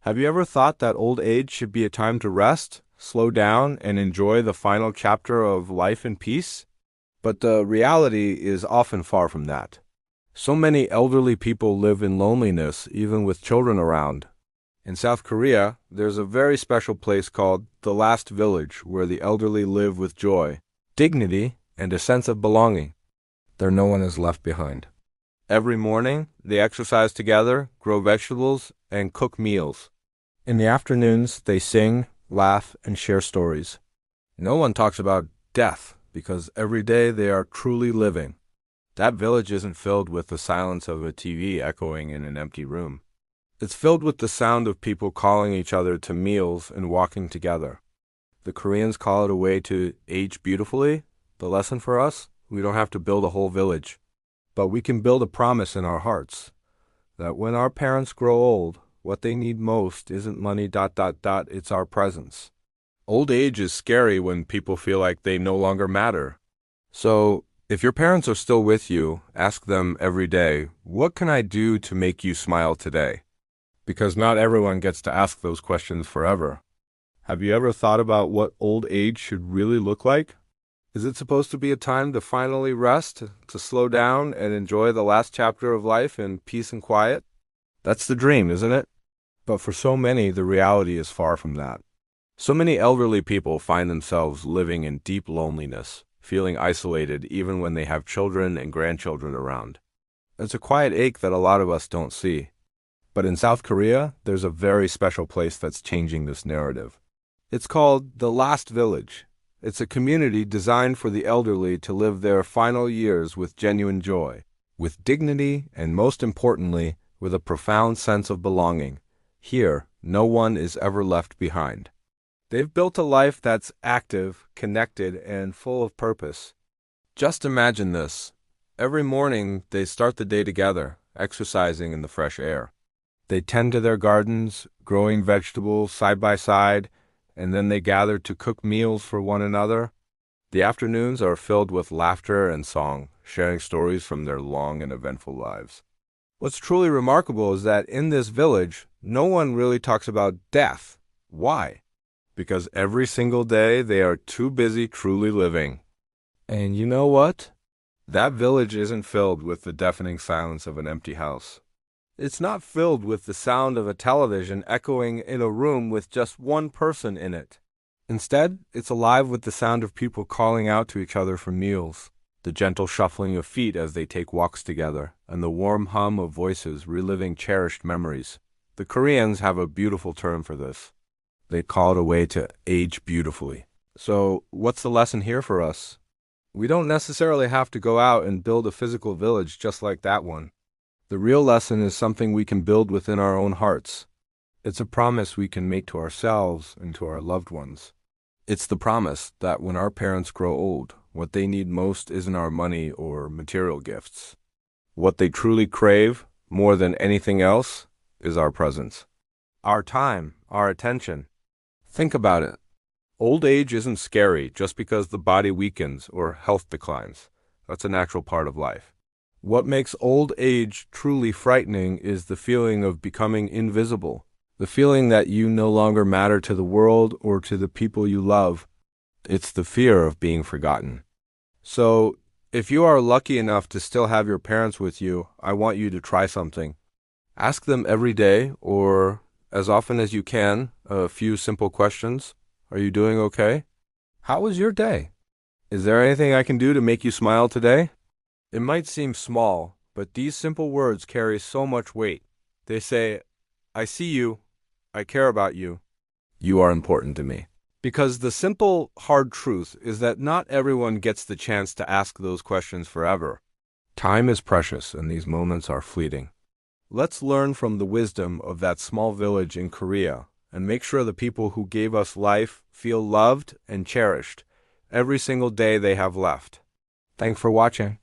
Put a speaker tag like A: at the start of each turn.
A: Have you ever thought that old age should be a time to rest, slow down, and enjoy the final chapter of life in peace? But the reality is often far from that. So many elderly people live in loneliness, even with children around. In South Korea, there's a very special place called the last village where the elderly live with joy, dignity, and a sense of belonging. There no one is left behind. Every morning, they exercise together, grow vegetables, and cook meals. In the afternoons, they sing, laugh, and share stories. No one talks about death because every day they are truly living. That village isn't filled with the silence of a TV echoing in an empty room. It's filled with the sound of people calling each other to meals and walking together. The Koreans call it a way to age beautifully. The lesson for us? We don't have to build a whole village, but we can build a promise in our hearts that when our parents grow old, what they need most isn't money, it's our presence. Old age is scary when people feel like they no longer matter. So, if your parents are still with you, ask them every day, what can I do to make you smile today? Because not everyone gets to ask those questions forever. Have you ever thought about what old age should really look like? Is it supposed to be a time to finally rest, to slow down and enjoy the last chapter of life in peace and quiet? That's the dream, isn't it? But for so many, the reality is far from that. So many elderly people find themselves living in deep loneliness, feeling isolated even when they have children and grandchildren around. It's a quiet ache that a lot of us don't see. But in South Korea, there's a very special place that's changing this narrative. It's called the Last Village. It's a community designed for the elderly to live their final years with genuine joy, with dignity, and most importantly, with a profound sense of belonging. Here, no one is ever left behind. They've built a life that's active, connected, and full of purpose. Just imagine this. Every morning, they start the day together, exercising in the fresh air. They tend to their gardens, growing vegetables side by side, and then they gather to cook meals for one another. The afternoons are filled with laughter and song, sharing stories from their long and eventful lives. What's truly remarkable is that in this village, no one really talks about death. Why? Because every single day they are too busy truly living. And you know what? That village isn't filled with the deafening silence of an empty house. It's not filled with the sound of a television echoing in a room with just one person in it. Instead, it's alive with the sound of people calling out to each other for meals, the gentle shuffling of feet as they take walks together, and the warm hum of voices reliving cherished memories. The Koreans have a beautiful term for this. They call it a way to age beautifully. So, what's the lesson here for us? We don't necessarily have to go out and build a physical village just like that one. The real lesson is something we can build within our own hearts. It's a promise we can make to ourselves and to our loved ones. It's the promise that when our parents grow old, what they need most isn't our money or material gifts. What they truly crave, more than anything else, is our presence. Our time, our attention. Think about it. Old age isn't scary just because the body weakens or health declines. That's a natural part of life. What makes old age truly frightening is the feeling of becoming invisible, the feeling that you no longer matter to the world or to the people you love. It's the fear of being forgotten. So, if you are lucky enough to still have your parents with you, I want you to try something. Ask them every day, or as often as you can, a few simple questions. Are you doing okay? How was your day? Is there anything I can do to make you smile today? It might seem small, but these simple words carry so much weight. They say, I see you, I care about you, you are important to me. Because the simple, hard truth is that not everyone gets the chance to ask those questions forever. Time is precious and these moments are fleeting. Let's learn from the wisdom of that small village in Korea and make sure the people who gave us life feel loved and cherished every single day they have left. Thanks for watching.